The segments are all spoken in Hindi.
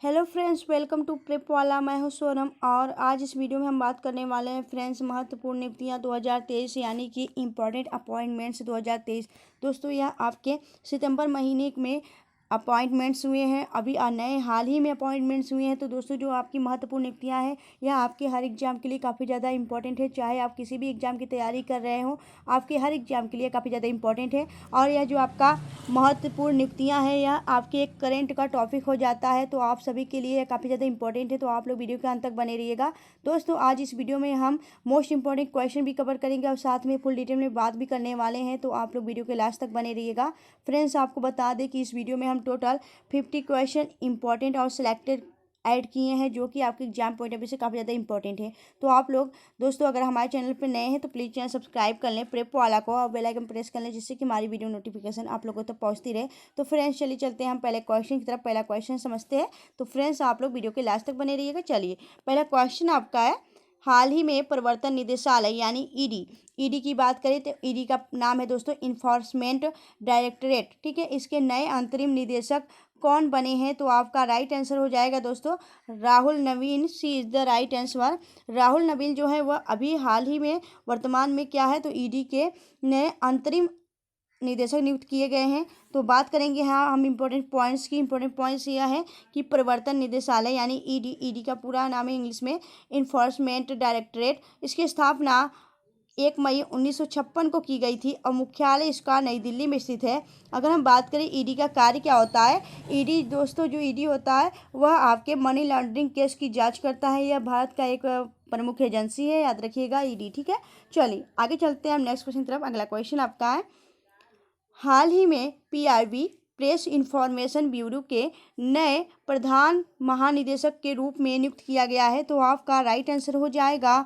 Hello friends, welcome to prep वाला। मैं हूं सोनम और आज इस वीडियो में हम बात करने वाले हैं फ्रेंड्स महत्वपूर्ण नियुक्तियां 2023 यानी कि इम्पॉर्टेंट अपॉइंटमेंट्स 2023। दोस्तों यह आपके सितंबर महीने में अपॉइंटमेंट्स हुए हैं, अभी नए हाल ही में अपॉइंटमेंट्स हुए हैं। तो दोस्तों जो आपकी महत्वपूर्ण नियुक्तियां हैं यह आपके हर एग्जाम के लिए काफ़ी ज़्यादा इंपॉर्टेंट है। चाहे आप किसी भी एग्जाम की तैयारी कर रहे हो, आपके हर एग्जाम के लिए काफ़ी ज़्यादा इंपॉर्टेंट है। और यह जो आपका महत्वपूर्ण नियुक्तियां हैं यह आपके एक करंट का टॉपिक हो जाता है, तो आप सभी के लिए काफ़ी ज़्यादा इंपॉर्टेंट है। तो आप लोग वीडियो के अंत तक बने रहिएगा। दोस्तों आज इस वीडियो में हम मोस्ट इंपॉर्टेंट क्वेश्चन भी कवर करेंगे और साथ में फुल डिटेल में बात भी करने वाले हैं, तो आप लोग वीडियो के लास्ट तक बने रहिएगा। फ्रेंड्स आपको बता दें कि इस वीडियो में हम टोटल 50 क्वेश्चन इंपॉर्टेंट और सिलेक्टेड ऐड किए हैं, जो कि आपके एग्जाम पॉइंट ऑफ व्यू से काफ़ी ज़्यादा इंपॉर्टेंट है। तो आप लोग दोस्तों अगर हमारे चैनल पर नए हैं तो प्लीज़ चैनल सब्सक्राइब कर लें प्रेप वाला को और बेल आइकन प्रेस कर लें, जिससे कि हमारी वीडियो नोटिफिकेशन आप लोगों तक पहुंचती रहे। तो फ्रेंड्स चलिए चलते हैं हम पहले क्वेश्चन की तरफ। पहला क्वेश्चन समझते हैं, तो फ्रेंड्स आप लोग वीडियो के लास्ट तक बने रहिएगा। चलिए पहला क्वेश्चन आपका है, हाल ही में प्रवर्तन निदेशालय यानी ईडी की बात करें तो ईडी का नाम है दोस्तों इन्फोर्समेंट डायरेक्टरेट। ठीक है, इसके नए अंतरिम निदेशक कौन बने हैं? तो आपका राइट आंसर हो जाएगा दोस्तों Rahul Naveen. C is the right answer. Rahul Naveen जो है वह अभी हाल ही में वर्तमान में क्या है तो ईडी के नए अंतरिम निदेशक नियुक्त किए गए हैं। तो बात करेंगे हाँ हम इम्पोर्टेंट पॉइंट्स की। इम्पोर्टेंट पॉइंट्स यह है कि प्रवर्तन निदेशालय यानी ईडी का पूरा नाम है इंग्लिश में इन्फोर्समेंट डायरेक्टरेट। इसकी स्थापना 1 मई 1956 को की गई थी और मुख्यालय इसका नई दिल्ली में स्थित है। अगर हम बात करें ईडी का कार्य क्या होता है, ईडी दोस्तों जो ईडी होता है वह आपके मनी लॉन्ड्रिंग केस की जांच करता है। यह भारत का एक प्रमुख एजेंसी है, याद रखिएगा ईडी। ठीक है, चलिए आगे चलते हैं हम नेक्स्ट क्वेश्चन की तरफ। अगला क्वेश्चन आपका है, हाल ही में पीआईबी प्रेस इन्फॉर्मेशन ब्यूरो के नए प्रधान महानिदेशक के रूप में नियुक्त किया गया है। तो आपका राइट आंसर हो जाएगा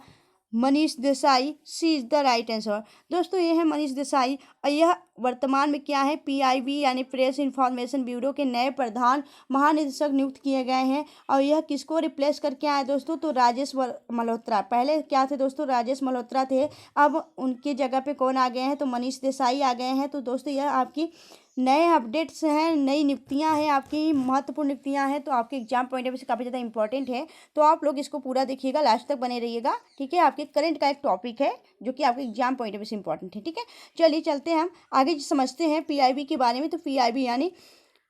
मनीष देसाई। सी इज़ द राइट आंसर। दोस्तों ये है मनीष देसाई और यह वर्तमान में क्या है पीआईबी यानी प्रेस इन्फॉर्मेशन ब्यूरो के नए प्रधान महानिदेशक नियुक्त किए गए हैं। और यह किसको रिप्लेस करके आए दोस्तों? तो राजेश मल्होत्रा। पहले क्या थे दोस्तों? राजेश मल्होत्रा थे। अब उनकी जगह पे कौन आ गए हैं? तो मनीष देसाई आ गए हैं। तो दोस्तों यह आपकी नए अपडेट्स हैं, नई नियुक्तियां हैं, आपकी महत्वपूर्ण नियुक्तियां हैं। तो आपके एग्जाम पॉइंट ऑफ व्यू से काफ़ी ज़्यादा इंपॉर्टेंट है। तो आप लोग इसको पूरा देखिएगा, लास्ट तक बने रहिएगा। ठीक है, आपके करंट का एक टॉपिक है जो कि आपके एग्जाम पॉइंट ऑफ व्यू से इंपॉर्टेंट है। ठीक है, चलिए चलते हैं हम आगे समझते हैं पीआईबी के बारे में। तो पीआईबी यानी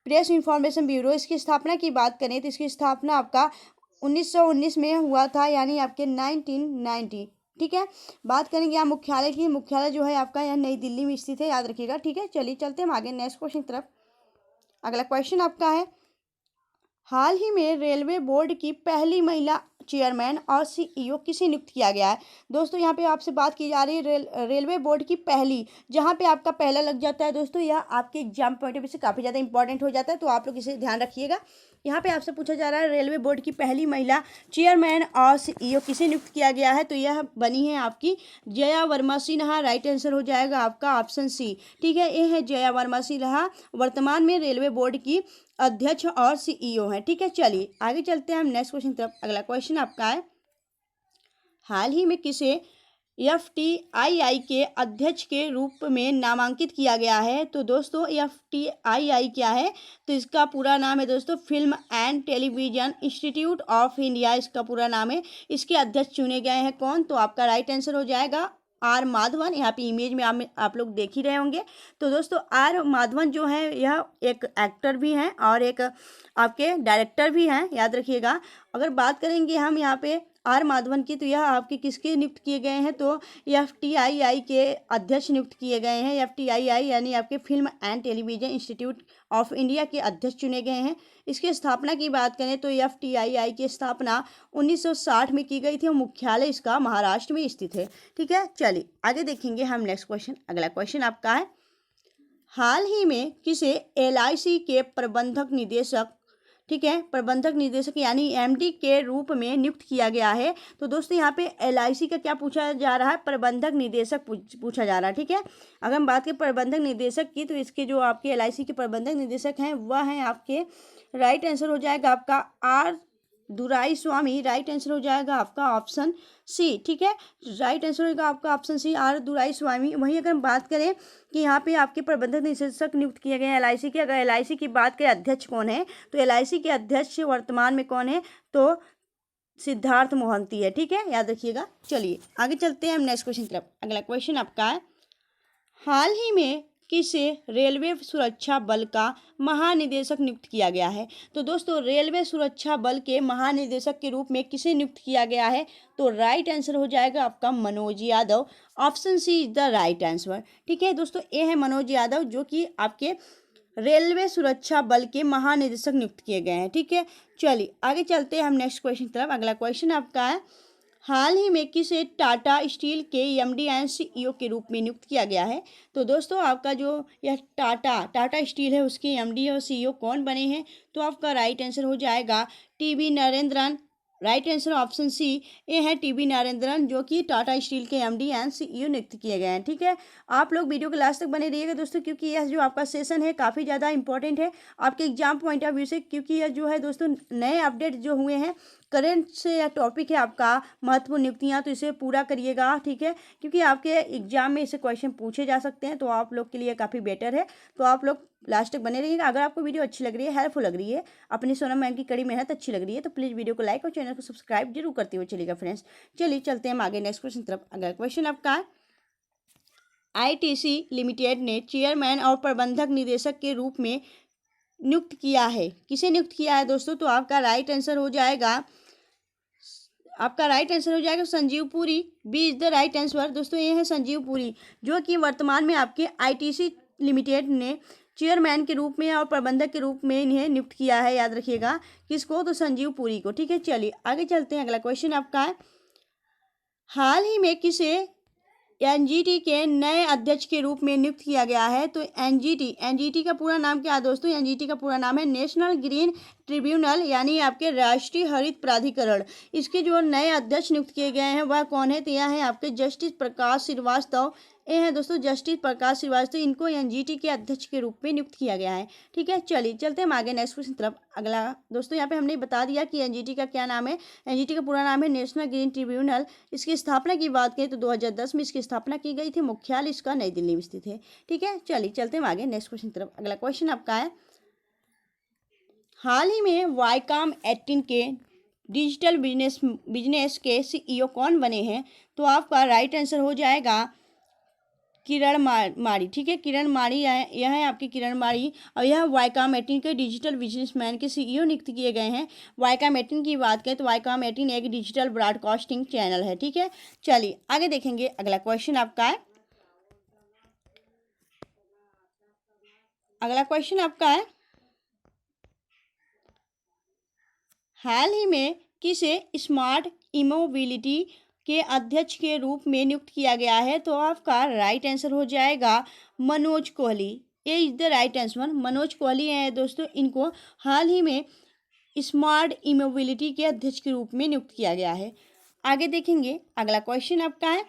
प्रेस इन्फॉर्मेशन ब्यूरो, इसकी स्थापना की बात करें तो इसकी स्थापना आपका 1919 में हुआ था, यानी आपके 1990। ठीक है, बात करेंगे यहाँ मुख्यालय की। मुख्यालय जो है आपका यहाँ नई दिल्ली में स्थित है, याद रखिएगा। ठीक है, चलिए चलते हैं हम आगे नेक्स्ट क्वेश्चन की तरफ। अगला क्वेश्चन आपका है, हाल ही में रेलवे बोर्ड की पहली महिला चेयरमैन और सीईओ किसे नियुक्त किया गया है? दोस्तों यहाँ पे आपसे बात की जा रही है रेलवे बोर्ड की पहली। जहाँ पे आपका पहला लग जाता है दोस्तों यह आपके एग्जाम पॉइंट ऑफ व्यू से काफ़ी ज़्यादा इंपॉर्टेंट हो जाता है। तो आप लोग इसे ध्यान रखिएगा। यहाँ पे आपसे पूछा जा रहा है रेलवे बोर्ड की पहली महिला चेयरमैन और सीईओ किसे नियुक्त किया गया है? तो यह बनी है आपकी जया वर्मा सिन्हा। राइट आंसर हो जाएगा आपका ऑप्शन सी। ठीक है, ये है जया वर्मा सिन्हा, वर्तमान में रेलवे बोर्ड की अध्यक्ष और सीईओ है। ठीक है, चलिए आगे चलते हैं हम नेक्स्ट क्वेश्चन की तरफ। अगला क्वेश्चन आपका है, हाल ही में किसे एफटीआईआई के अध्यक्ष के रूप में नामांकित किया गया है? तो दोस्तों एफटीआईआई क्या है? तो इसका पूरा नाम है दोस्तों film and television institute of India, इसका पूरा नाम है। इसके अध्यक्ष चुने गए हैं कौन? तो आपका राइट आंसर हो जाएगा आर माधवन। यहाँ पे इमेज में आप लोग देख ही रहे होंगे। तो दोस्तों आर माधवन जो है यह एक एक्टर भी हैं और एक आपके डायरेक्टर भी हैं, याद रखिएगा। अगर बात करेंगे हम यहाँ पे आर माधवन की, तो यह आपके किसके नियुक्त किए गए हैं? तो एफटीआईआई के अध्यक्ष नियुक्त किए गए हैं। एफटीआईआई यानी आपके film and television institute of India के अध्यक्ष चुने गए हैं। इसकी स्थापना की बात करें तो एफटीआईआई की स्थापना 1960 में की गई थी और मुख्यालय इसका महाराष्ट्र में स्थित है। ठीक है, चलिए आगे देखेंगे हम नेक्स्ट क्वेश्चन। अगला क्वेश्चन आपका है, हाल ही में किसे एलआईसी के प्रबंधक निदेशक, ठीक है, प्रबंधक निदेशक यानी एमडी के रूप में नियुक्त किया गया है? तो दोस्तों यहाँ पे एलआईसी का क्या पूछा जा रहा है? प्रबंधक निदेशक पूछा जा रहा है। ठीक है, अगर हम बात करें प्रबंधक निदेशक की, तो इसके जो आपके एलआईसी के प्रबंधक निदेशक हैं वह हैं आपके, राइट आंसर हो जाएगा आपका आर दुराईस्वामी, राइट आंसर हो जाएगा आपका ऑप्शन सी। ठीक है, राइट आंसर होगा आपका ऑप्शन सी, आर दुराईस्वामी। वहीं अगर हम बात करें कि यहाँ पे आपके प्रबंधक निदेशक नियुक्त किए गए हैं एलआईसी के, अगर एलआईसी की बात करें अध्यक्ष कौन है, तो एलआईसी के अध्यक्ष वर्तमान में कौन है, तो सिद्धार्थ मोहंती है। ठीक है, याद रखिएगा। चलिए आगे चलते हैं हम नेक्स्ट क्वेश्चन की तरफ। अगला क्वेश्चन आपका है, हाल ही में किसे रेलवे सुरक्षा बल का महानिदेशक नियुक्त किया गया है। तो दोस्तों रेलवे सुरक्षा बल के महानिदेशक के रूप में किसे नियुक्त किया गया है, तो राइट आंसर हो जाएगा आपका Manoj Yadav, option C is the right answer. ठीक है दोस्तों, ये है मनोज यादव जो कि आपके रेलवे सुरक्षा बल के महानिदेशक नियुक्त किए गए हैं। ठीक है, चलिए आगे चलते हैं हम नेक्स्ट क्वेश्चन की तरफ। अगला क्वेश्चन आपका है, हाल ही में किसे टाटा स्टील के एमडी एंड सीईओ के रूप में नियुक्त किया गया है। तो दोस्तों आपका जो यह टाटा स्टील है उसके एमडी और सीईओ कौन बने हैं, तो आपका राइट आंसर हो जाएगा TV Narendran. Right answer option C, ये है टीबी नरेंद्रन जो कि टाटा स्टील के एमडी एंड सीईओ नियुक्त किए गए हैं। ठीक है, आप लोग वीडियो के लास्ट तक बने रहिएगा दोस्तों, क्योंकि यह जो आपका सेशन है काफ़ी ज़्यादा इंपॉर्टेंट है आपके एग्जाम पॉइंट ऑफ व्यू से, क्योंकि यह जो है दोस्तों नए अपडेट जो हुए हैं करंट से या टॉपिक है आपका महत्वपूर्ण नियुक्तियां, तो इसे पूरा करिएगा। ठीक है, क्योंकि आपके एग्जाम में इसे क्वेश्चन पूछे जा सकते हैं, तो आप लोग के लिए काफ़ी बेटर है, तो आप लोग लास्ट तक बने रहिएगा। अगर आपको वीडियो अच्छी लग रही है, हेल्पफुल लग रही है, अपनी सोनम मैम की कड़ी मेहनत अच्छी लग रही है, तो प्लीज़ वीडियो को लाइक और चैनल को सब्सक्राइब जरूर करते हुए चलिएगा फ्रेंड्स। चलिए चलते हैं हम आगे नेक्स्ट क्वेश्चन तरफ। अगला क्वेश्चन आपका, आईटीसी लिमिटेड ने चेयरमैन और प्रबंधक निदेशक के रूप में नियुक्त किया है, किसे नियुक्त किया है दोस्तों, तो आपका राइट आंसर हो जाएगा Sanjeev Puri, B is the right answer. दोस्तों ये है संजीव पुरी जो कि वर्तमान में आपके आईटीसी लिमिटेड ने चेयरमैन के रूप में और प्रबंधक के रूप में इन्हें नियुक्त किया है। याद रखिएगा किसको, तो संजीव पुरी को। ठीक है, चलिए आगे चलते हैं। अगला क्वेश्चन आपका है, हाल ही में किसे एनजीटी के नए अध्यक्ष के रूप में नियुक्त किया गया है, तो एनजीटी का पूरा नाम क्या है दोस्तों, एनजीटी का पूरा नाम है नेशनल ग्रीन ट्रिब्यूनल, यानी आपके राष्ट्रीय हरित प्राधिकरण। इसके जो नए अध्यक्ष नियुक्त किए गए हैं वह कौन है, तो यह है आपके जस्टिस प्रकाश श्रीवास्तव। ये हैं दोस्तों जस्टिस प्रकाश श्रीवास्तव, इनको एनजीटी के अध्यक्ष के रूप में नियुक्त किया गया है। ठीक है, चलिए चलते हैं हम आगे नेक्स्ट क्वेश्चन तरफ। अगला दोस्तों यहाँ पे हमने बता दिया कि एनजीटी का क्या नाम है, एनजीटी का पूरा नाम है नेशनल ग्रीन ट्रिब्यूनल। इसकी स्थापना की बात करें तो 2010 में इसकी स्थापना की गई थी, मुख्यालय इसका नई दिल्ली में स्थित है। ठीक है, चलिए चलते हैं हम आगे नेक्स्ट क्वेश्चन तरफ। अगला क्वेश्चन आपका है, हाल ही में वाईकॉम 18 के डिजिटल बिजनेस के सीईओ कौन बने हैं, तो आपका राइट आंसर हो जाएगा किरण मारी। ठीक है, किरण मारी, यह है आपकी किरण मारी, और यह वाईकॉम 18 के डिजिटल बिजनेसमैन के सीईओ नियुक्त किए गए हैं। वाईकॉम 18 की बात करें तो वाईकॉम 18 एक डिजिटल ब्रॉडकास्टिंग चैनल है। ठीक है, चलिए आगे देखेंगे। अगला क्वेश्चन आपका है, हाल ही में किसे स्मार्ट इमोबिलिटी के अध्यक्ष के रूप में नियुक्त किया गया है, तो आपका राइट आंसर हो जाएगा मनोज कोहली। ये is the right answer, Manoj Kohli है दोस्तों, इनको हाल ही में स्मार्ट इमोबिलिटी के अध्यक्ष के रूप में नियुक्त किया गया है। आगे देखेंगे। अगला क्वेश्चन आपका है,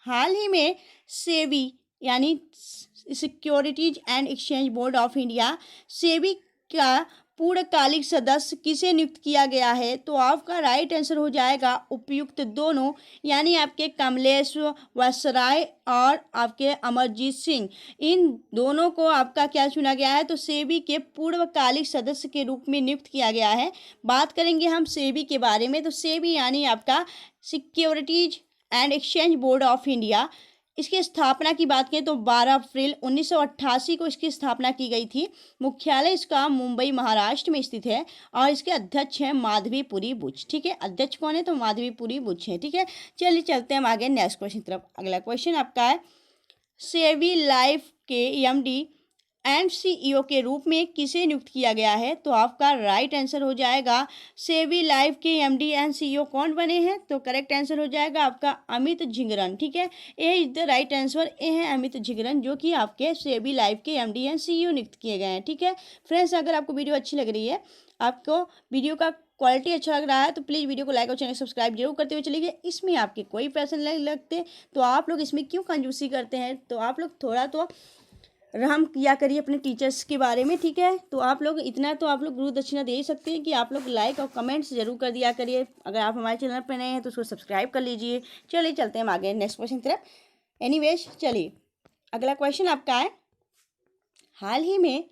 हाल ही में सेबी यानी securities and exchange board of India, SEBI का पूर्णकालिक सदस्य किसे नियुक्त किया गया है, तो आपका राइट आंसर हो जाएगा उपयुक्त दोनों, यानी आपके कमलेश वसराय और आपके अमरजीत सिंह, इन दोनों को आपका क्या चुना गया है, तो सेबी के पूर्वकालिक सदस्य के रूप में नियुक्त किया गया है। बात करेंगे हम सेबी के बारे में, तो सेबी यानी आपका securities and exchange board of India, इसकी स्थापना की बात करें तो 12 अप्रैल 1988 को इसकी स्थापना की गई थी। मुख्यालय इसका मुंबई महाराष्ट्र में स्थित है और इसके अध्यक्ष हैं माधवीपुरी बुच। ठीक है, अध्यक्ष कौन है, तो माधवीपुरी बुच है। ठीक है, चलिए चलते हैं हम आगे नेक्स्ट क्वेश्चन तरफ। अगला क्वेश्चन आपका है, सेबी लाइफ के एमडी एंड सीईओ के रूप में किसे नियुक्त किया गया है, तो आपका राइट आंसर हो जाएगा सेबी लाइफ के एमडी एंड सीईओ कौन बने हैं, तो करेक्ट आंसर हो जाएगा आपका अमित झिंगरन। ठीक है, A is the right answer, A है अमित झिंगरन जो कि आपके सेबी लाइफ के एमडी एंड सीईओ नियुक्त किए गए हैं। ठीक है फ्रेंड्स, अगर आपको वीडियो अच्छी लग रही है, आपको वीडियो का क्वालिटी अच्छा लग रहा है, तो प्लीज़ वीडियो को लाइक और चैनल सब्सक्राइब जरूर करते हुए चलिए। इसमें आपके कोई पैसे नहीं लगते, तो आप लोग इसमें क्यों कंजूसी करते हैं, तो आप लोग थोड़ा तो रहम किया करिए अपने टीचर्स के बारे में, ठीक है। तो आप लोग इतना तो आप लोग गुरु दक्षिणा दे ही सकते हैं कि आप लोग लाइक और कमेंट्स जरूर कर दिया करिए। अगर आप हमारे चैनल पर नए हैं तो उसको सब्सक्राइब कर लीजिए। चलिए चलते हैं हम आगे नेक्स्ट क्वेश्चन की तरफ। एनीवेज चलिए अगला क्वेश्चन आपका है, हाल ही में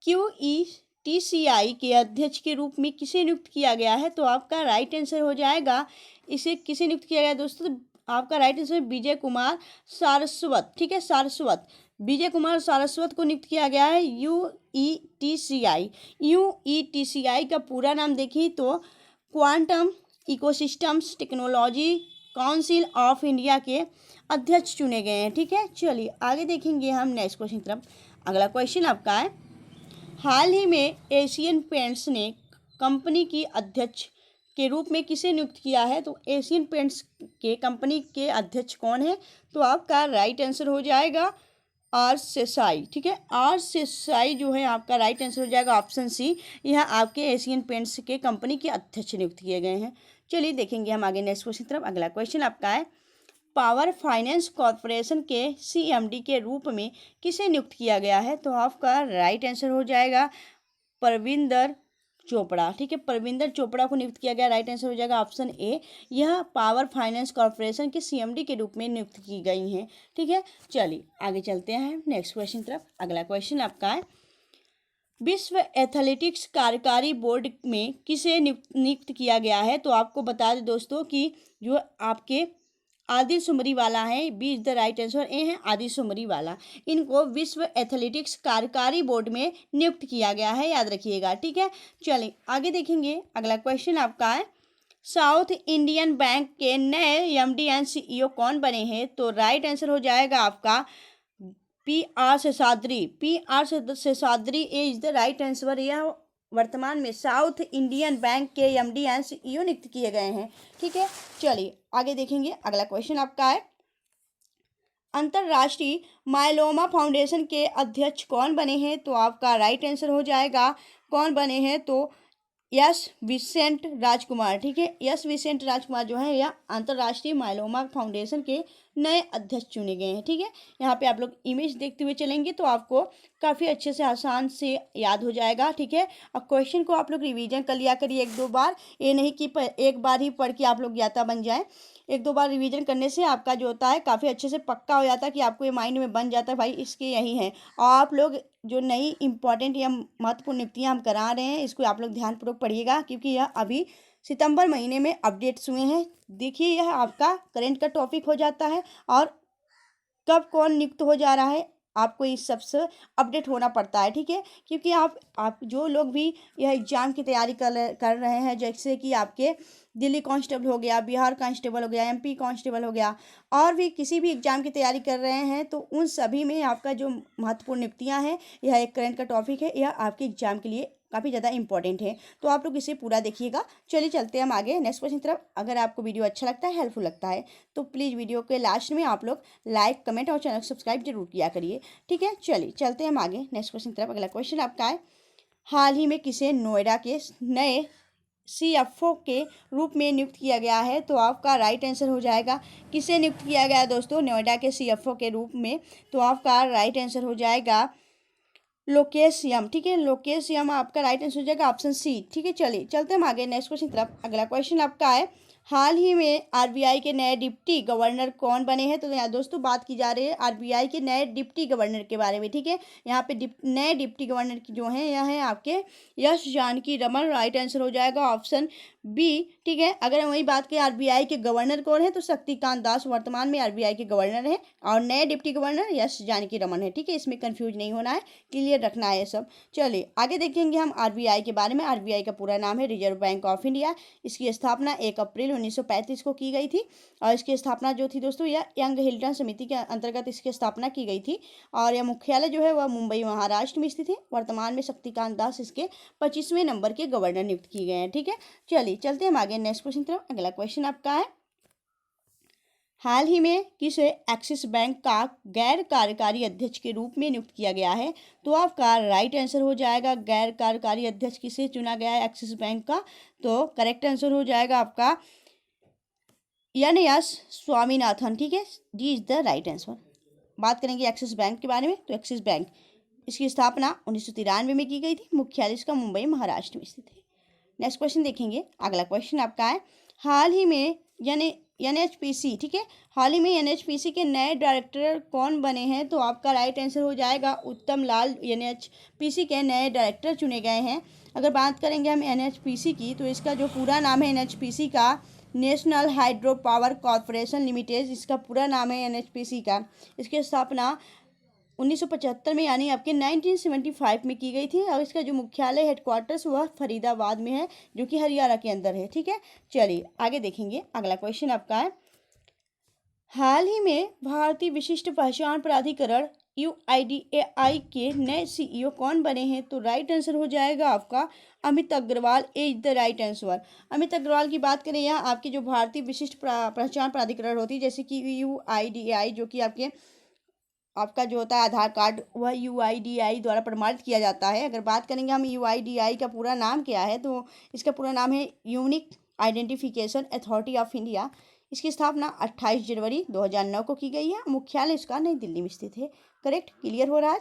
QETCI के अध्यक्ष के रूप में किसे नियुक्त किया गया है? तो आपका राइट आंसर हो जाएगा, इसे किसे नियुक्त किया गया दोस्तों? तो आपका राइट आंसर विजय कुमार सारस्वत, ठीक है, सारस्वत, विजय कुमार सारस्वत को नियुक्त किया गया है UETCI। UETCI का पूरा नाम देखिए तो quantum ecosystems technology council of India के अध्यक्ष चुने गए हैं, ठीक है। चलिए आगे देखेंगे हम नेक्स्ट क्वेश्चन की तरफ। अगला क्वेश्चन आपका है, हाल ही में एशियन पेंट्स ने कंपनी की अध्यक्ष के रूप में किसे नियुक्त किया है? तो एशियन पेंट्स के कंपनी के अध्यक्ष कौन है? तो आपका राइट आंसर हो जाएगा आर सेसाई, ठीक है। आर सेसाई जो है आपका राइट आंसर हो जाएगा ऑप्शन सी। यह आपके एशियन पेंट्स के कंपनी के अध्यक्ष नियुक्त किए गए हैं। चलिए देखेंगे हम आगे नेक्स्ट क्वेश्चन की तरफ। अगला क्वेश्चन आपका है, पावर फाइनेंस कॉरपोरेशन के CMD के रूप में किसे नियुक्त किया गया है? तो आपका राइट आंसर हो जाएगा परविंदर चोपड़ा, ठीक है, परविंदर चोपड़ा को नियुक्त किया गया। राइट आंसर हो जाएगा ऑप्शन ए। यह पावर फाइनेंस कॉरपोरेशन के CMD के रूप में नियुक्त की गई हैं, ठीक है। चलिए आगे चलते हैं नेक्स्ट क्वेश्चन की तरफ। अगला क्वेश्चन आपका है, विश्व एथलेटिक्स कार्यकारी बोर्ड में किसे नियुक्त किया गया है? तो आपको बता दें दोस्तों कि जो आपके आदिल सुमरीवाला है, B is the right answer, A है आदिल सुमरीवाला। इनको विश्व एथलेटिक्स कार्यकारी बोर्ड में नियुक्त किया गया है, याद रखिएगा, ठीक है। चलिए आगे देखेंगे। अगला क्वेश्चन आपका है, साउथ इंडियन बैंक के नए MD एंड CEO कौन बने हैं? तो राइट आंसर हो जाएगा आपका PR Seshadri. PR Seshadri is the right answer. यह वर्तमान में साउथ इंडियन बैंक के MD एंड CEO नियुक्त किए गए हैं, ठीक है। चलिए आगे देखेंगे। अगला क्वेश्चन आपका है, अंतरराष्ट्रीय मायलोमा फाउंडेशन के अध्यक्ष कौन बने हैं? तो आपका राइट आंसर हो जाएगा कौन बने हैं? तो यस विसेंट राजकुमार, ठीक है। यस विसेंट राजकुमार जो है यह अंतर्राष्ट्रीय मायलोमा फाउंडेशन के नए अध्यक्ष चुने गए हैं, ठीक है। यहाँ पे आप लोग इमेज देखते हुए चलेंगे तो आपको काफ़ी अच्छे से आसान से याद हो जाएगा, ठीक है। और क्वेश्चन को आप लोग रिवीजन कर लिया करिए 1-2 बार, ये नहीं कि एक बार ही पढ़ के आप लोग ज्ञाता बन जाएं। 1-2 बार रिवीजन करने से आपका जो होता है काफ़ी अच्छे से पक्का हो जाता है कि आपको ये माइंड में बन जाता है भाई इसके यही है। और आप लोग जो नई इंपॉर्टेंट या महत्वपूर्ण नियुक्तियाँ हम करा रहे हैं इसको आप लोग ध्यानपूर्वक पढ़िएगा, क्योंकि यह अभी सितंबर महीने में अपडेट्स हुए हैं। देखिए यह आपका करंट का टॉपिक हो जाता है और कब कौन नियुक्त हो जा रहा है आपको इस सबसे अपडेट होना पड़ता है, ठीक है। क्योंकि आप जो लोग भी यह एग्ज़ाम की तैयारी कर रहे हैं, जैसे कि आपके दिल्ली कांस्टेबल हो गया, बिहार कांस्टेबल हो गया, MP कांस्टेबल हो गया, और भी किसी भी एग्ज़ाम की तैयारी कर रहे हैं, तो उन सभी में आपका जो महत्वपूर्ण नियुक्तियाँ हैं यह एक करंट का टॉपिक है। यह आपके एग्ज़ाम के लिए काफ़ी ज़्यादा इंपॉर्टेंट है, तो आप लोग इसे पूरा देखिएगा। चलिए चलते हैं हम आगे नेक्स्ट क्वेश्चन की तरफ। अगर आपको वीडियो अच्छा लगता है, हेल्पफुल लगता है, तो प्लीज़ वीडियो के लास्ट में आप लोग लाइक, कमेंट और चैनल सब्सक्राइब जरूर किया करिए, ठीक है। चलिए चलते हैं हम आगे नेक्स्ट क्वेश्चन की तरफ। अगला क्वेश्चन आपका है, हाल ही में किसे नोएडा के नए CFO के रूप में नियुक्त किया गया है? तो आपका राइट आंसर हो जाएगा, किसे नियुक्त किया गया है दोस्तों नोएडा के CFO के रूप में? तो आपका राइट आंसर हो जाएगा लोकेश यम, ठीक है। लोकेश यम आपका राइट आंसर हो जाएगा ऑप्शन सी, ठीक है। चलिए चलते हम आगे नेक्स्ट क्वेश्चन की तरफ। अगला क्वेश्चन आपका है, हाल ही में RBI के नए डिप्टी गवर्नर कौन बने हैं? तो यहाँ दोस्तों बात की जा रही है RBI के नए डिप्टी गवर्नर के बारे में, ठीक है। यहाँ पे नए डिप्टी गवर्नर की जो हैं यह हैं आपके यश जानकी रमन। राइट आंसर हो जाएगा ऑप्शन बी, ठीक है। अगर वही बात करें RBI के गवर्नर कौन है, तो शक्तिकांत दास वर्तमान में RBI के गवर्नर हैं, और नए डिप्टी गवर्नर यश जानकी रमन है, ठीक है। इसमें कंफ्यूज नहीं होना है, क्लियर रखना है सब। चलिए आगे देखेंगे हम RBI के बारे में। RBI का पूरा नाम है रिजर्व बैंक ऑफ इंडिया। इसकी स्थापना 1 अप्रैल 1935 को की गई थी, और इसकी स्थापना जो थी दोस्तों यह यंग हिल्टन समिति के अंतर्गत इसकी स्थापना की गई थी, और यह मुख्यालय जो है वह मुंबई महाराष्ट्र में स्थित है। वर्तमान में शक्तिकांत दास इसके 25वें नंबर के गवर्नर नियुक्त किए गए हैं, ठीक है। चलिए चलते हैं हम आगे नेक्स्ट क्वेश्चन की तरफ। अगला क्वेश्चन आपका है, हाल ही में किसे एक्सिस बैंक का गैर कार्यकारी अध्यक्ष के रूप में नियुक्त किया गया है? तो आपका राइट आंसर हो जाएगा गैर कार्यकारी अध्यक्ष किसे चुना गया है एक्सिस बैंक का? तो करेक्ट आंसर हो जाएगा आपका NS स्वामीनाथन, ठीक है। D is the right answer. बात करेंगे एक्सिस बैंक के बारे में, तो एक्सिस बैंक इसकी स्थापना 1993 में की गई थी। मुख्यालय इसका मुंबई महाराष्ट्र में स्थित है। नेक्स्ट क्वेश्चन देखेंगे। अगला क्वेश्चन आपका है, हाल ही में यानी एनएचपीसी, ठीक है, हाल ही में एनएचपीसी के नए डायरेक्टर कौन बने हैं? तो आपका राइट आंसर हो जाएगा उत्तम लाल। एनएचपीसी के नए डायरेक्टर चुने गए हैं। अगर बात करेंगे हम एनएचपीसी की, तो इसका जो पूरा नाम है एनएचपीसी का, national hydro power corporation limited, इसका पूरा नाम है एनएचपीसी का। इसकी स्थापना 1975 में यानी आपके 1975 में की गई थी और इसका जो मुख्यालय हेडक्वार्टर्स वह फरीदाबाद में है, जो कि हरियाणा के अंदर है। ठीक है, चलिए आगे देखेंगे। अगला क्वेश्चन आपका है, हाल ही में भारतीय विशिष्ट पहचान प्राधिकरण UIDAI के नए CEO कौन बने हैं? तो राइट आंसर हो जाएगा आपका Amit Agarwal is the right answer. Amit Agarwal की बात करें, यहाँ आपकी जो भारतीय विशिष्ट पहचान प्राधिकरण होती है जैसे कि UIDAI, जो कि आपका जो होता है आधार कार्ड, वह UIDAI द्वारा प्रमाणित किया जाता है। अगर बात करेंगे हम UIDAI का पूरा नाम क्या है, तो इसका पूरा नाम है unique identification authority of India. इसकी स्थापना 28 जनवरी 2009 को की गई है। मुख्यालय इसका नई दिल्ली में स्थित है। करेक्ट, क्लियर हो रहा है।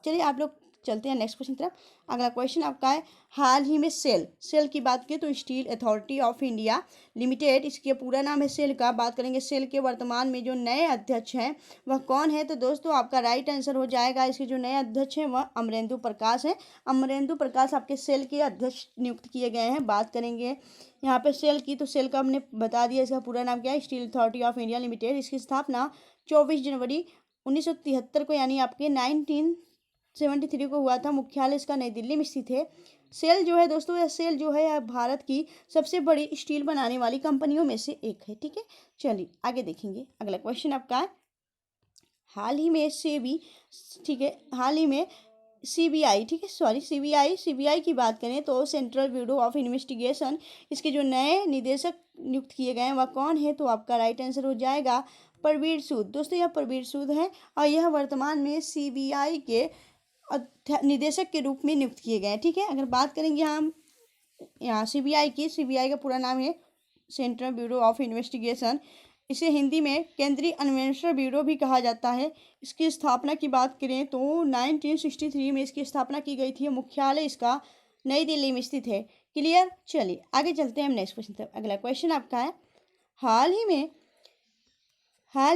चलिए आप लोग चलते हैं नेक्स्ट क्वेश्चन तरफ। अगला क्वेश्चन आपका है, हाल ही में सेल की बात करें तो steel authority of India limited, इसके पूरा नाम है सेल का। बात करेंगे सेल के वर्तमान में जो नए अध्यक्ष हैं वह कौन है? तो दोस्तों आपका राइट आंसर हो जाएगा, इसके जो नए अध्यक्ष हैं वह अमरेंदु प्रकाश हैं। अमरेंदु प्रकाश आपके सेल के अध्यक्ष नियुक्त किए गए हैं। बात करेंगे यहाँ पे सेल की, तो सेल का हमने बता दिया, इसका पूरा नाम क्या है, steel authority of India limited. इसकी स्थापना 24 जनवरी 1973 को यानी आपके 1973 को हुआ था। मुख्यालय इसका नई दिल्ली में स्थित है। सेल जो है दोस्तों, यह सेल जो है भारत की सबसे बड़ी स्टील बनाने वाली कंपनियों में से एक है। ठीक है, चलिए आगे देखेंगे। अगला क्वेश्चन आपका है, हाल ही में सेबी, ठीक है, हाल ही में CBI, ठीक है, CBI की बात करें तो सेंट्रल ब्यूरो ऑफ इन्वेस्टिगेशन, इसके जो नए निदेशक नियुक्त किए गए हैं वह कौन है? तो आपका राइट आंसर हो जाएगा प्रवीण सूद। दोस्तों यह प्रवीण सूद है और यह वर्तमान में CBI के निदेशक के रूप में नियुक्त किए गए हैं। ठीक है, अगर बात करेंगे हम यहाँ CBI का पूरा नाम है सेंट्रल ब्यूरो ऑफ इन्वेस्टिगेशन। इसे हिंदी में केंद्रीय अन्वेषण ब्यूरो भी कहा जाता है। इसकी स्थापना की बात करें तो 1963 में इसकी स्थापना की गई थी। मुख्यालय इसका नई दिल्ली में स्थित है। क्लियर, चलिए आगे चलते हैं हम नेक्स्ट क्वेश्चन तक। अगला क्वेश्चन आपका है, हाल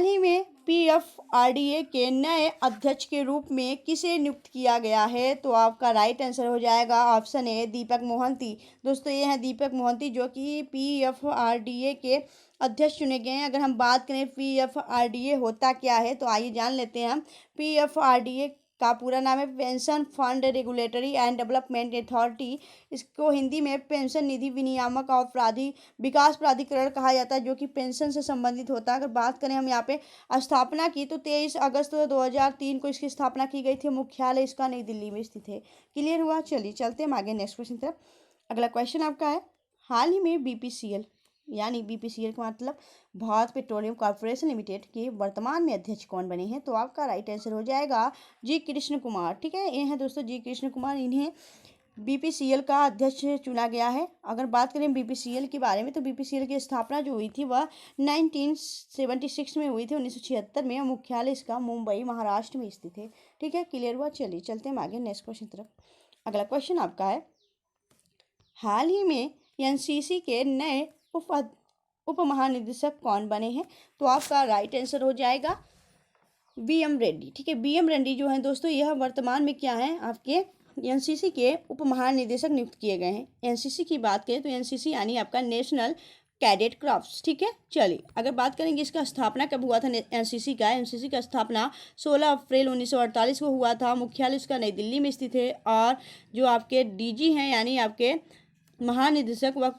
ही में PFRDA के नए अध्यक्ष के रूप में किसे नियुक्त किया गया है? तो आपका राइट आंसर हो जाएगा ऑप्शन ए दीपक मोहंती। दोस्तों ये हैं दीपक मोहंती, जो कि PFRDA के अध्यक्ष चुने गए हैं। अगर हम बात करें PFRDA होता क्या है, तो आइए जान लेते हैं हम। PFRDA का पूरा नाम है pension fund regulatory and development authority. इसको हिंदी में पेंशन निधि विनियामक और विकास प्राधिकरण कहा जाता है, जो कि पेंशन से संबंधित होता है। अगर बात करें हम यहाँ पे स्थापना की, तो 23 अगस्त 2003 को इसकी स्थापना की गई थी। मुख्यालय इसका नई दिल्ली में स्थित है। क्लियर हुआ, चलिए चलते हैं आगे नेक्स्ट क्वेश्चन तरफ। अगला क्वेश्चन आपका है, हाल ही में BPCL यानी BPCL का मतलब भारत पेट्रोलियम कॉर्पोरेशन लिमिटेड के वर्तमान में अध्यक्ष कौन बने हैं? तो आपका राइट आंसर हो जाएगा जी कृष्ण कुमार। ठीक है, ये हैं दोस्तों जी कृष्ण कुमार, इन्हें BPCL का अध्यक्ष चुना गया है। अगर बात करें BPCL के बारे में, तो BPCL की स्थापना जो हुई थी वह 1976 में हुई थी, 1976 में। मुख्यालय इसका मुंबई महाराष्ट्र में स्थित है। ठीक है, क्लियर हुआ, चलिए चलते हैं आगे नेक्स्ट क्वेश्चन तरफ। अगला क्वेश्चन आपका है, हाल ही में NCC के नए उप महानिदेशक कौन बने हैं? तो आपका राइट आंसर हो जाएगा BM रेड्डी। ठीक है, BM रेड्डी जो है दोस्तों, यह वर्तमान में क्या है, आपके NCC के उप महानिदेशक नियुक्त किए गए हैं। NCC की बात करें तो NCC यानी आपका नेशनल कैडेट क्रॉप्स। ठीक है, चलिए अगर बात करेंगे इसका स्थापना कब हुआ था NCC का स्थापना 16 अप्रैल 1948 को हुआ था। मुख्यालय इसका नई दिल्ली में स्थित है। और जो आपके DG हैं यानी आपके महानिदेशक, वह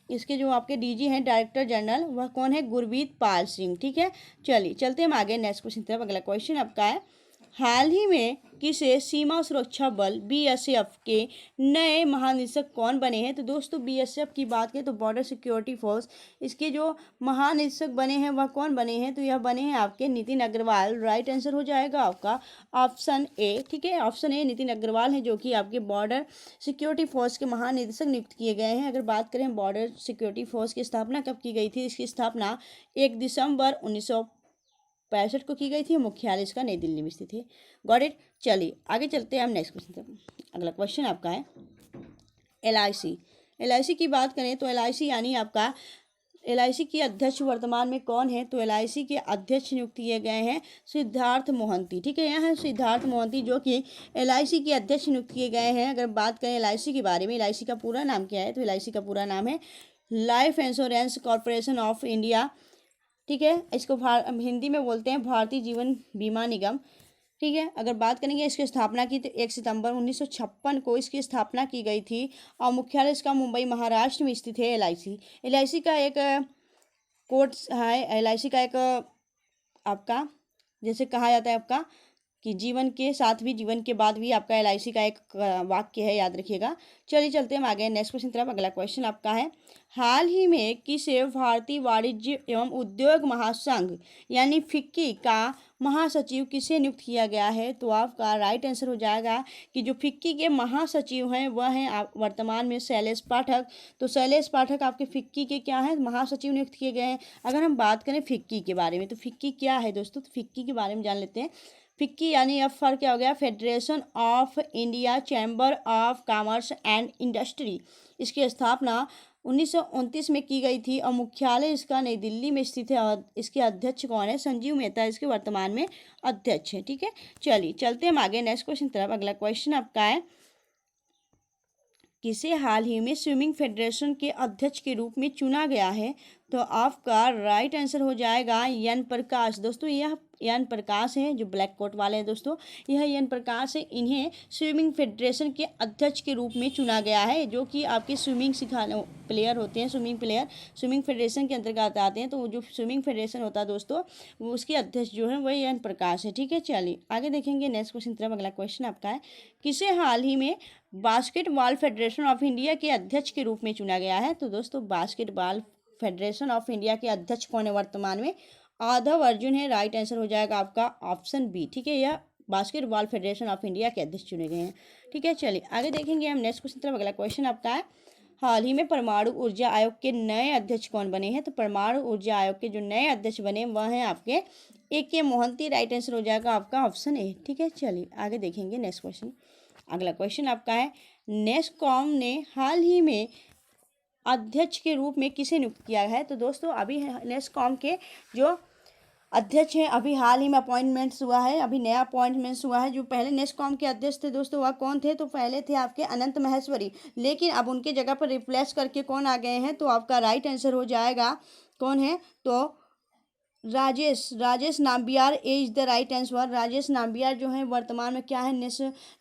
इसके जो आपके DG हैं डायरेक्टर जनरल, वह कौन है, गुरमीत पाल सिंह। ठीक है, चलिए चलते हैं आगे नेक्स्ट क्वेश्चन तरफ। अगला क्वेश्चन आपका है, हाल ही में किसे सीमा सुरक्षा बल BSF के नए महानिदेशक कौन बने हैं? तो दोस्तों BSF की बात करें तो बॉर्डर सिक्योरिटी फोर्स, इसके जो महानिदेशक बने हैं वह कौन बने हैं? तो यह बने हैं आपके नितिन अग्रवाल। राइट आंसर हो जाएगा आपका ऑप्शन ए। ठीक है, ऑप्शन ए नितिन अग्रवाल है, जो कि आपके बॉर्डर सिक्योरिटी फोर्स के महानिदेशक नियुक्त किए गए हैं। अगर बात करें बॉर्डर सिक्योरिटी फोर्स की स्थापना कब की गई थी, इसकी स्थापना 1 दिसंबर 1965 को की गई थी। मुख्यालय इसका नई दिल्ली में स्थित है। Got it. चलिए आगे चलते हैं हम नेक्स्ट क्वेश्चन तक। अगला क्वेश्चन आपका है LIC। LIC की बात करें तो LIC यानी आपका LIC के अध्यक्ष वर्तमान में कौन है? तो LIC के अध्यक्ष नियुक्त किए गए हैं सिद्धार्थ मोहंती। ठीक है, यहाँ है सिद्धार्थ मोहंती जो कि LIC के अध्यक्ष नियुक्त किए गए हैं। अगर बात करें LIC के बारे में, LIC का पूरा नाम क्या है? तो LIC का पूरा नाम है life insurance corporation of India. ठीक है, इसको हिंदी में बोलते हैं भारतीय जीवन बीमा निगम। ठीक है, अगर बात करेंगे इसकी स्थापना की तो 1 सितंबर 1956 को इसकी स्थापना की गई थी और मुख्यालय इसका मुंबई महाराष्ट्र में स्थित है। LIC का एक कोड है। LIC का एक आपका जैसे कहा जाता है आपका कि जीवन के साथ भी जीवन के बाद भी आपका LIC का एक वाक्य है, याद रखिएगा। चलिए चलते हैं आगे नेक्स्ट क्वेश्चन तरफ। अगला क्वेश्चन आपका है हाल ही में किसे भारतीय वाणिज्य एवं उद्योग महासंघ यानी फिक्की का महासचिव किसे नियुक्त किया गया है? तो आपका राइट आंसर हो जाएगा कि जो फिक्की के महासचिव हैं वह हैं वर्तमान में शैलेश पाठक। तो शैलेश पाठक आपके फिक्की के क्या हैं? महासचिव नियुक्त किए गए हैं। अगर हम बात करें फिक्की के बारे में तो फिक्की क्या है दोस्तों? तो फिक्की के बारे में जान लेते हैं। फिक्की यानी अब फर्क क्या हो गया? Federation of India chamber of commerce and industry. इसकी स्थापना 1929 में की गई थी और मुख्यालय इसका नई दिल्ली में स्थित है। और इसके अध्यक्ष कौन है? संजीव मेहता इसके वर्तमान में अध्यक्ष है। ठीक है, चलिए चलते हम आगे नेक्स्ट क्वेश्चन तरफ। अगला क्वेश्चन आपका है किसे हाल ही में स्विमिंग फेडरेशन के अध्यक्ष के रूप में चुना गया है? तो आपका राइट आंसर हो जाएगा एन प्रकाश। दोस्तों यह एन प्रकाश हैं जो ब्लैक कोट वाले हैं दोस्तों, यह एन प्रकाश है। इन्हें स्विमिंग फेडरेशन के अध्यक्ष के रूप में चुना गया है, जो कि आपके स्विमिंग सिखाने प्लेयर होते हैं। स्विमिंग प्लेयर स्विमिंग फेडरेशन के अंतर्गत आते हैं। तो वो जो स्विमिंग फेडरेशन होता है दोस्तों, वो उसके अध्यक्ष जो है वही एन प्रकाश है। ठीक है, चलिए आगे देखेंगे नेक्स्ट क्वेश्चन तरफ। अगला क्वेश्चन आपका है किसे हाल ही में बास्केटबॉल फेडरेशन ऑफ इंडिया के अध्यक्ष के रूप में चुना गया है? तो दोस्तों बास्केटबॉल फेडरेशन ऑफ इंडिया के अध्यक्ष कौन है वर्तमान में? आदव अर्जुन है। राइट आंसर हो जाएगा आपका ऑप्शन बी। ठीक है, यह बास्केटबॉल फेडरेशन ऑफ इंडिया के अध्यक्ष चुने गए हैं। ठीक है, चलिए आगे देखेंगे हम नेक्स्ट क्वेश्चन तरफ। अगला क्वेश्चन आपका है हाल ही में परमाणु ऊर्जा आयोग के नए अध्यक्ष कौन बने हैं? तो परमाणु ऊर्जा आयोग के जो नए अध्यक्ष बने वह हैं आपके AK मोहंती। राइट आंसर हो जाएगा आपका ऑप्शन ए। ठीक है, चलिए आगे देखेंगे नेक्स्ट क्वेश्चन। अगला क्वेश्चन आपका है नेस्कॉम ने हाल ही में अध्यक्ष के रूप में किसे नियुक्त किया है? तो दोस्तों अभी नेस्कॉम के जो अध्यक्ष हैं अभी हाल ही में अपॉइंटमेंट्स हुआ है, अभी नया अपॉइंटमेंट्स हुआ है। जो पहले नेस्कॉम के अध्यक्ष थे दोस्तों वह कौन थे? तो पहले थे आपके अनंत महेश्वरी, लेकिन अब उनके जगह पर रिप्लेस करके कौन आ गए हैं? तो आपका राइट आंसर हो जाएगा कौन है? तो Rajesh Nambiar is the right answer. Rajesh Nambiar जो है वर्तमान में क्या है?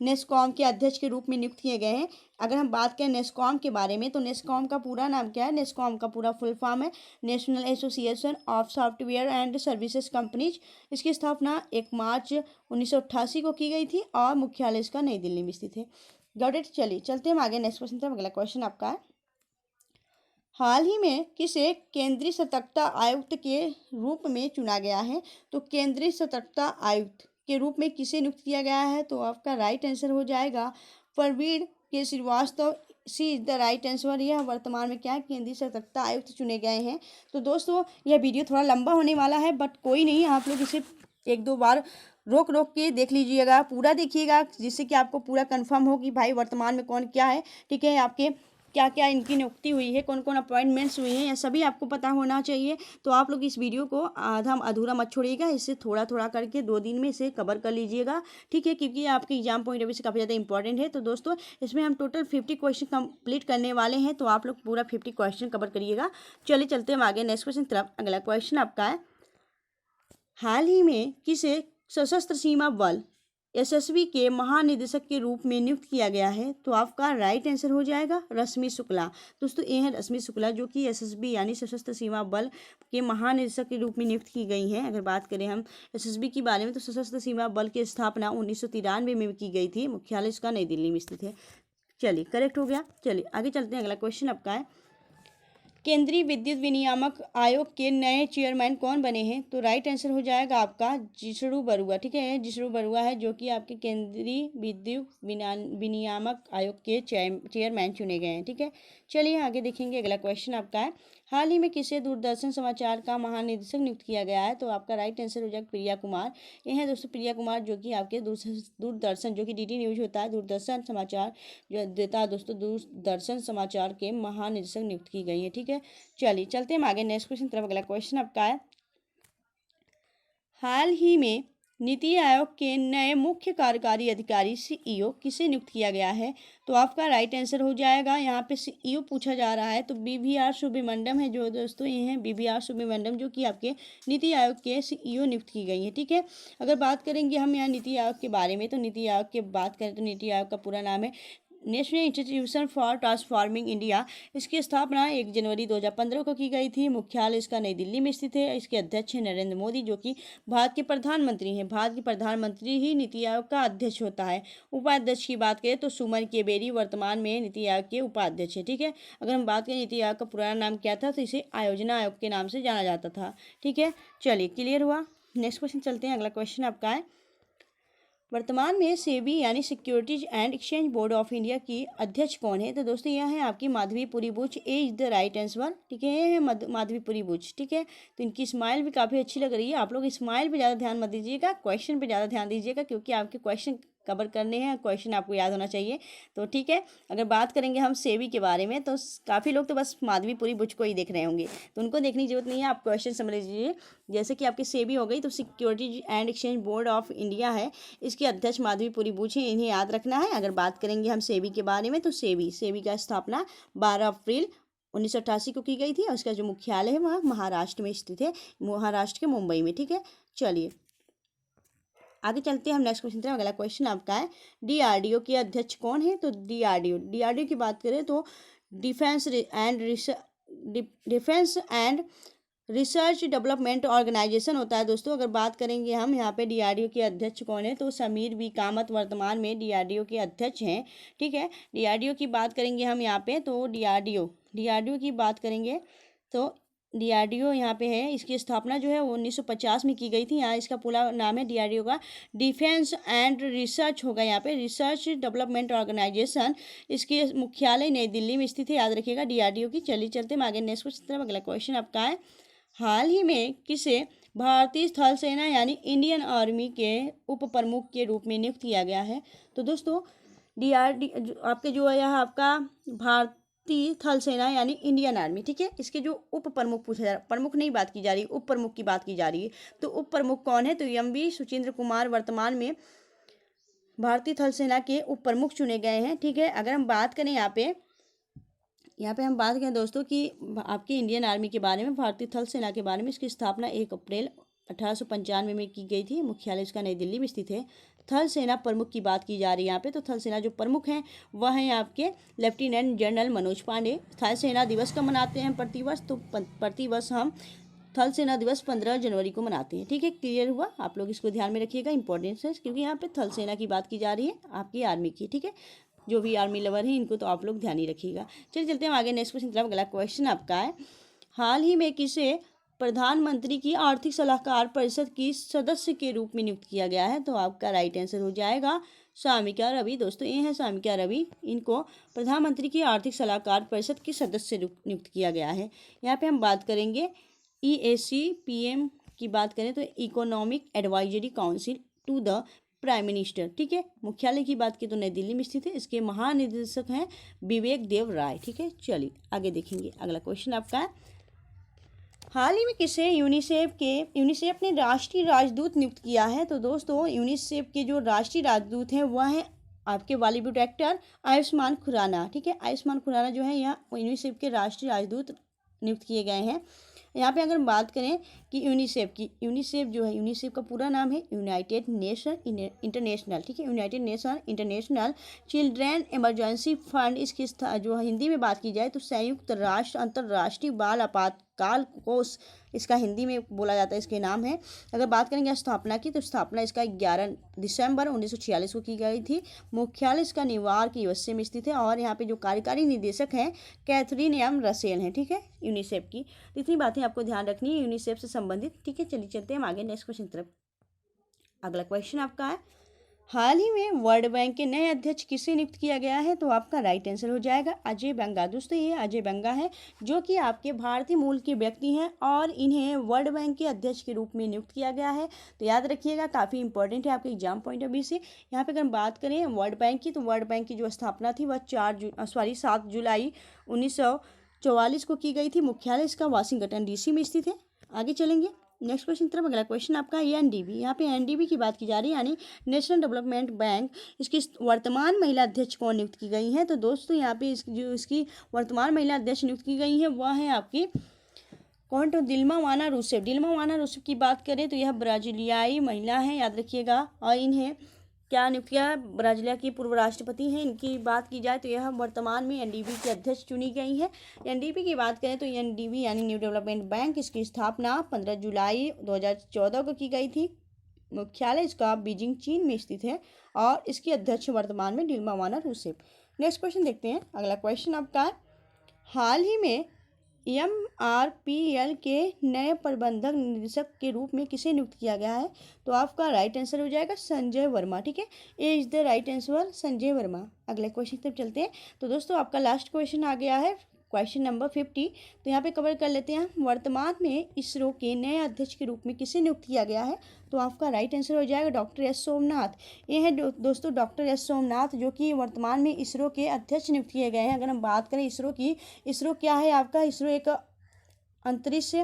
नेस्कॉम के अध्यक्ष के रूप में नियुक्त किए गए हैं। अगर हम बात करें नेस्कॉम के बारे में तो नेस्कॉम का पूरा नाम क्या है? नेस्कॉम का पूरा फुल फॉर्म है national association of software and services companies. इसकी स्थापना 1 मार्च 1988 को की गई थी और मुख्यालय इसका नई दिल्ली में स्थित है। Got it. चलिए चलते हम आगे नेक्स्ट क्वेश्चन तरफ। अगला क्वेश्चन आपका है हाल ही में किसे केंद्रीय सतर्कता आयुक्त के रूप में चुना गया है? तो केंद्रीय सतर्कता आयुक्त के रूप में किसे नियुक्त किया गया है? तो आपका राइट आंसर हो जाएगा प्रवीण के श्रीवास्तव। सी इज द राइट आंसर। यह वर्तमान में क्या है? केंद्रीय सतर्कता आयुक्त चुने गए हैं। तो दोस्तों यह वीडियो थोड़ा लंबा होने वाला है, बट कोई नहीं, आप लोग इसे 1-2 बार रोक के देख लीजिएगा, पूरा देखिएगा, जिससे कि आपको पूरा कंफर्म हो कि भाई वर्तमान में कौन क्या है। ठीक है, आपके क्या क्या इनकी नियुक्ति हुई है, कौन कौन अपॉइंटमेंट्स हुए हैं, यह सभी आपको पता होना चाहिए। तो आप लोग इस वीडियो को आधा अधूरा मत छोड़िएगा, इससे थोड़ा थोड़ा करके 2 दिन में इसे कवर कर लीजिएगा। ठीक है, क्योंकि आपके एग्जाम पॉइंट ऑफ व्यू से काफ़ी ज़्यादा इंपॉर्टेंट है। तो दोस्तों इसमें हम टोटल 50 क्वेश्चन कंप्लीट करने वाले हैं, तो आप लोग पूरा 50 क्वेश्चन कवर करिएगा। चलिए चलते हम आगे नेक्स्ट क्वेश्चन तरफ। अगला क्वेश्चन आपका है हाल ही में किसे सशस्त्र सीमा बल SSB के महानिदेशक के रूप में नियुक्त किया गया है? तो आपका राइट आंसर हो जाएगा रश्मि शुक्ला। दोस्तों ये है रश्मि शुक्ला जो कि SSB यानी सशस्त्र सीमा बल के महानिदेशक के रूप में नियुक्त की गई हैं। अगर बात करें हम SSB के बारे में तो सशस्त्र सीमा बल की स्थापना 1993 में की गई थी। मुख्यालय इसका नई दिल्ली में स्थित है। चलिए करेक्ट हो गया। चलिए आगे चलते हैं। अगला क्वेश्चन आपका है केंद्रीय विद्युत विनियामक आयोग के नए चेयरमैन कौन बने हैं? तो राइट आंसर हो जाएगा आपका जिष्णु बरुआ। ठीक है, जिष्णु बरुआ है जो कि आपके केंद्रीय विद्युत विनियामक आयोग के चेयरमैन चुने गए हैं। ठीक है, चलिए आगे देखेंगे। अगला क्वेश्चन आपका है, हाल ही में किसे दूरदर्शन समाचार का महानिदेशक नियुक्त किया गया है? तो आपका राइट आंसर हो जाएगा प्रिया कुमार। ये है दोस्तों प्रिया कुमार, जो कि आपके दूरदर्शन जो कि डीडी न्यूज होता है, दूरदर्शन समाचार जो देता है दोस्तों, दूरदर्शन समाचार के महानिदेशक नियुक्त की गई है। ठीक है, चलिए चलते हैं आगे नेक्स्ट क्वेश्चन तरफ। अगला क्वेश्चन आपका है, हाल ही में नीति आयोग के नए मुख्य कार्यकारी अधिकारी सीईओ किसे नियुक्त किया गया है? तो आपका राइट आंसर हो जाएगा, यहाँ पे सीईओ पूछा जा रहा है तो बीवीआर सुब्रमण्यम है जो दोस्तों, ये हैं बीवीआर सुब्रमण्यम जो कि आपके नीति आयोग के सीईओ नियुक्त की गई है। ठीक है, अगर बात करेंगे हम यहाँ नीति आयोग के बारे में, तो नीति आयोग की बात करें तो नीति आयोग का पूरा नाम है national institution for transforming India. इसकी स्थापना 1 जनवरी 2015 को की गई थी। मुख्यालय इसका नई दिल्ली में स्थित है। इसके अध्यक्ष हैं नरेंद्र मोदी जो कि भारत के प्रधानमंत्री हैं। भारत के प्रधानमंत्री ही नीति आयोग का अध्यक्ष होता है। उपाध्यक्ष की बात करें तो सुमन केबेरी वर्तमान में नीति आयोग के उपाध्यक्ष है। ठीक है, अगर हम बात करें नीति आयोग का पुराना नाम क्या था, तो इसे आयोजना आयोग के नाम से जाना जाता था। ठीक है, चलिए क्लियर हुआ। नेक्स्ट क्वेश्चन चलते हैं। अगला क्वेश्चन आपका है, वर्तमान में सेबी यानी securities and exchange board of India की अध्यक्ष कौन है? तो दोस्तों यह है आपकी माधवीपुरी बुच। ए इज द राइट आंसर। ठीक है, ये है माधवीपुरी बुच। ठीक है, तो इनकी स्माइल भी काफ़ी अच्छी लग रही है। आप लोग स्माइल पे ज़्यादा ध्यान मत दीजिएगा, क्वेश्चन पे ज़्यादा ध्यान दीजिएगा, क्योंकि आपके क्वेश्चन कवर करने हैं, क्वेश्चन आपको याद होना चाहिए। तो ठीक है, अगर बात करेंगे हम सेबी के बारे में, तो काफ़ी लोग तो बस माधवीपुरी बुच को ही देख रहे होंगे, तो उनको देखने की जरूरत नहीं है, आप क्वेश्चन समझ लीजिए। जैसे कि आपकी सेबी हो गई, तो securities and exchange board of India है, इसके अध्यक्ष माधवीपुरी बुच हैं, इन्हें याद रखना है। अगर बात करेंगे हम सेबी के बारे में, तो सेबी का स्थापना 12 अप्रैल 1988 को की गई थी और इसका जो मुख्यालय है वह महाराष्ट्र में स्थित है, महाराष्ट्र के मुंबई में। ठीक है, चलिए आगे चलते हैं हम नेक्स्ट क्वेश्चन तरफ। अगला क्वेश्चन आपका है, डीआरडीओ के अध्यक्ष कौन है? तो डीआरडीओ की बात करें तो defence and research development organisation होता है दोस्तों। अगर बात करेंगे हम यहाँ पे डीआरडीओ के अध्यक्ष कौन है, तो समीर बी कामत वर्तमान में डीआरडीओ के अध्यक्ष हैं। ठीक है, डीआरडीओ की बात करेंगे हम यहाँ पे, तो डीआरडीओ की बात करेंगे तो डीआरडीओ यहाँ पे है, इसकी स्थापना जो है वो 1950 में की गई थी। यहाँ इसका पूरा नाम है डीआरडीओ का डिफेंस एंड रिसर्च होगा, यहाँ पे रिसर्च डेवलपमेंट ऑर्गेनाइजेशन। इसके मुख्यालय नई दिल्ली में स्थित है, याद रखिएगा डीआरडीओ की। चलिए चलते हैं आगे नेक्स्ट क्वेश्चन तरफ। अगला क्वेश्चन आपका है, हाल ही में किसे भारतीय थल सेना यानी इंडियन आर्मी के उप प्रमुख के रूप में नियुक्त किया गया है? तो दोस्तों आपके जो है यह आपका भारतीय थल सेना यानी इंडियन आर्मी। ठीक है, इसके जो उप प्रमुख पूछा जा रहा है, प्रमुख नहीं बात की जा रही, उप प्रमुख की बात की जा रही है। तो उप प्रमुख कौन है? तो एमवी सुचेंद्र कुमार वर्तमान में भारतीय थल सेना के उप प्रमुख चुने गए हैं। ठीक है, अगर हम बात करें यहाँ पे हम बात करें दोस्तों कि आपकी इंडियन आर्मी के बारे में, भारतीय थल सेना के बारे में, इसकी स्थापना 1 अप्रैल 1895 में की गई थी। मुख्यालय इसका नई दिल्ली में स्थित है। थल सेना प्रमुख की बात की जा रही है यहाँ पे, तो थल सेना जो प्रमुख हैं वह हैं आपके लेफ्टिनेंट जनरल मनोज पांडे। थल सेना दिवस कब मनाते हैं प्रतिवर्ष? तो प्रतिवर्ष हम थल सेना दिवस 15 जनवरी को मनाते हैं। ठीक है, क्लियर हुआ। आप लोग इसको ध्यान में रखिएगा, इंपॉर्टेंस है, क्योंकि यहाँ पे थल सेना की बात की जा रही है आपकी आर्मी की। ठीक है, जो भी आर्मी लवर हैं इनको तो आप लोग ध्यान ही रखिएगा। चलिए चलते हैं आगे नेक्स्ट क्वेश्चन तरफ। अगला क्वेश्चन आपका है, हाल ही में किसे प्रधानमंत्री की आर्थिक सलाहकार परिषद की सदस्य के रूप में नियुक्त किया गया है? तो आपका राइट आंसर हो जाएगा सामिका रवि। दोस्तों ये है सामिका रवि, इनको प्रधानमंत्री की आर्थिक सलाहकार परिषद की सदस्य नियुक्त किया गया है। यहाँ पे हम बात करेंगे EACPM की बात करें तो economic advisory council to the prime minister. ठीक है, मुख्यालय की बात की तो नई दिल्ली में स्थित है। इसके महानिदेशक हैं विवेक देव राय। ठीक है, चलिए आगे देखेंगे। अगला क्वेश्चन आपका है, हाल ही में किसे यूनिसेफ ने राष्ट्रीय राजदूत नियुक्त किया है? तो दोस्तों यूनिसेफ के जो राष्ट्रीय राजदूत हैं वह हैं आपके बॉलीवुड एक्टर आयुष्मान खुराना। ठीक है, आयुष्मान खुराना जो है यहाँ यूनिसेफ के राष्ट्रीय राजदूत नियुक्त किए गए हैं। यहाँ पे अगर हम बात करें कि यूनिसेफ जो है, यूनिसेफ का पूरा नाम है यूनाइटेड नेशन इंटरनेशनल। ठीक है, United nation international children emergency fund. इसकी जो हिंदी में बात की जाए तो संयुक्त राष्ट्र अंतर्राष्ट्रीय बाल आपात काल कोश इसका हिंदी में बोला जाता है, इसके नाम है। अगर बात करेंगे स्थापना की, तो स्थापना इसका 11 दिसंबर 1946 को की गई थी। मुख्यालय इसका न्यूयॉर्क यूएसए में स्थित है और यहाँ पे जो कार्यकारी निदेशक हैं कैथरीन एम रसेल हैं, ठीक है, यूनिसेफ की। तो इतनी बातें आपको ध्यान रखनी है यूनिसेफ से संबंधित, ठीक है। चलिए चलते हैं हम आगे नेक्स्ट क्वेश्चन तरफ। अगला क्वेश्चन आपका है, हाल ही में वर्ल्ड बैंक के नए अध्यक्ष किसे नियुक्त किया गया है? तो आपका राइट आंसर हो जाएगा अजय बंगा। दोस्तों ये अजय बंगा है जो कि आपके भारतीय मूल के व्यक्ति हैं और इन्हें वर्ल्ड बैंक के अध्यक्ष के रूप में नियुक्त किया गया है। तो याद रखिएगा, काफ़ी इंपॉर्टेंट है आपके एग्जाम पॉइंट ऑफ व्यू से। यहाँ पे अगर हम बात करें वर्ल्ड बैंक की, तो वर्ल्ड बैंक की जो स्थापना थी वह 7 जुलाई 1944 को की गई थी। मुख्यालय इसका वाशिंगटन DC में स्थित है। आगे चलेंगे नेक्स्ट क्वेश्चन तरफ। अगला क्वेश्चन आपका एनडीबी। यहाँ पे एनडीबी की बात की जा रही है, यानी नेशनल डेवलपमेंट बैंक। इसकी वर्तमान महिला अध्यक्ष कौन नियुक्त की गई हैं? तो दोस्तों यहाँ पे इसकी वर्तमान महिला अध्यक्ष नियुक्त की गई हैं वह है आपकी कौन? तो दिल्मा वाना रूसेफ। दिल्मा वाना रूसेफ की बात करें तो यह ब्राजीलियाई महिला है, याद रखिएगा। और इन्हें क्या नियुक्त किया? ब्राजीलिया की पूर्व राष्ट्रपति हैं। इनकी बात की जाए तो यह वर्तमान में एनडीबी की अध्यक्ष चुनी गई है। एनडीबी की बात करें तो एनडीबी यानी न्यू डेवलपमेंट बैंक, इसकी स्थापना 15 जुलाई 2014 को की गई थी। मुख्यालय इसका बीजिंग चीन में स्थित है और इसकी अध्यक्ष वर्तमान में दिल्मा वाना रूसेफ। नेक्स्ट क्वेश्चन देखते हैं। अगला क्वेश्चन आपका है, हाल ही में MRPL के नए प्रबंधक निदेशक के रूप में किसे नियुक्त किया गया है? तो आपका राइट आंसर हो जाएगा संजय वर्मा, ठीक है। A is the right answer, Sanjay Verma. अगले क्वेश्चन तक चलते हैं। तो दोस्तों आपका लास्ट क्वेश्चन आ गया है, क्वेश्चन नंबर 50। तो यहाँ पे कवर कर लेते हैं, वर्तमान में इसरो के नए अध्यक्ष के रूप में किसे नियुक्त किया गया है? तो आपका राइट आंसर हो जाएगा डॉक्टर एस सोमनाथ। ये है दोस्तों डॉक्टर एस सोमनाथ जो कि वर्तमान में इसरो के अध्यक्ष नियुक्त किए गए हैं। अगर हम बात करें इसरो की, इसरो क्या है आपका? इसरो एक अंतरिक्ष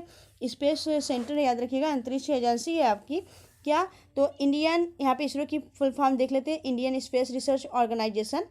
स्पेस सेंटर है, याद रखिएगा, अंतरिक्ष एजेंसी है आपकी। क्या? तो इंडियन, यहाँ पे इसरो की फुल फॉर्म देख लेते हैं, इंडियन स्पेस रिसर्च ऑर्गेनाइजेशन।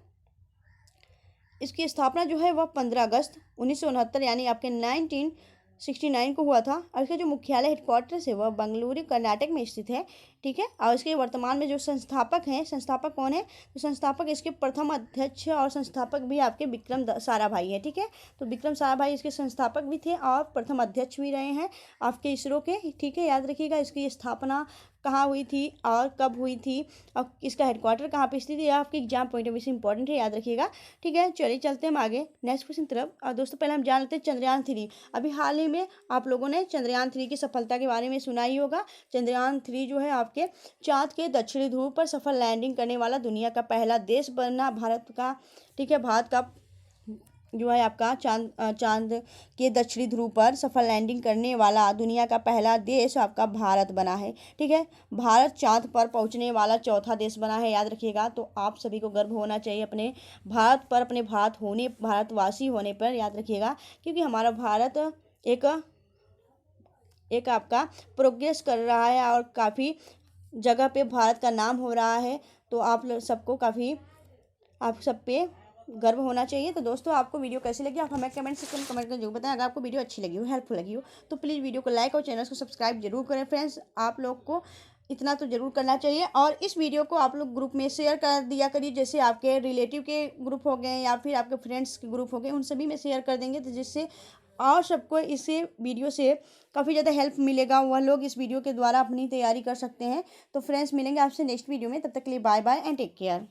इसकी स्थापना जो है वह 15 अगस्त 1969 यानी आपके 1969 को हुआ था। और इसका जो मुख्यालय हेडक्वार्टर्स है वह बेंगलुरु कर्नाटक में स्थित है, ठीक है। और इसके वर्तमान में जो संस्थापक हैं, संस्थापक कौन है? तो संस्थापक इसके प्रथम अध्यक्ष और संस्थापक भी आपके विक्रम साराभाई है, ठीक है। तो विक्रम साराभाई इसके संस्थापक भी थे और प्रथम अध्यक्ष भी रहे हैं आपके इसरो के, ठीक है। याद रखिएगा इसकी स्थापना कहाँ हुई थी और कब हुई थी और इसका हेडक्वार्टर कहाँ पे स्थित है, आपके एग्जाम पॉइंट ऑफ व्यू से इंपॉर्टेंट है, याद रखिएगा, ठीक है। चलिए चलते हैं हम आगे नेक्स्ट क्वेश्चन तरफ। और दोस्तों पहले हम जान लेते हैं चंद्रयान 3। अभी हाल ही में आप लोगों ने चंद्रयान 3 की सफलता के बारे में सुना ही होगा। चंद्रयान 3 जो है आपके चाँद के दक्षिणी ध्रुव पर सफल लैंडिंग करने वाला दुनिया का पहला देश बना भारत का, ठीक है। भारत का जो है आपका चांद के दक्षिणी ध्रुव पर सफल लैंडिंग करने वाला दुनिया का पहला देश आपका भारत बना है, ठीक है। भारत चांद पर पहुंचने वाला चौथा देश बना है, याद रखिएगा। तो आप सभी को गर्व होना चाहिए अपने भारत पर, अपने भारतवासी होने पर, याद रखिएगा, क्योंकि हमारा भारत एक आपका प्रोग्रेस कर रहा है और काफ़ी जगह पे भारत का नाम हो रहा है। तो आप लोग सबको काफ़ी, आप सब पे गर्व होना चाहिए। तो दोस्तों आपको वीडियो कैसी लगी आप हमें कमेंट सेक्शन में कमेंट कर जरूर बताएं। अगर आपको वीडियो अच्छी लगी हो, हेल्पफुल लगी हो, तो प्लीज़ वीडियो को लाइक और चैनल को सब्सक्राइब जरूर करें फ्रेंड्स। आप लोग को इतना तो जरूर करना चाहिए। और इस वीडियो को आप लोग ग्रुप में शेयर कर दिया करिए, जैसे आपके रिलेटिव के ग्रुप हो गए या फिर आपके फ्रेंड्स के ग्रुप हो गए, उन सभी में शेयर कर देंगे, तो जिससे और सबको इसे वीडियो से काफ़ी ज़्यादा हेल्प मिलेगा। वह लोग इस वीडियो के द्वारा अपनी तैयारी कर सकते हैं। तो फ्रेंड्स मिलेंगे आपसे नेक्स्ट वीडियो में, तब तक के लिए bye bye and take care.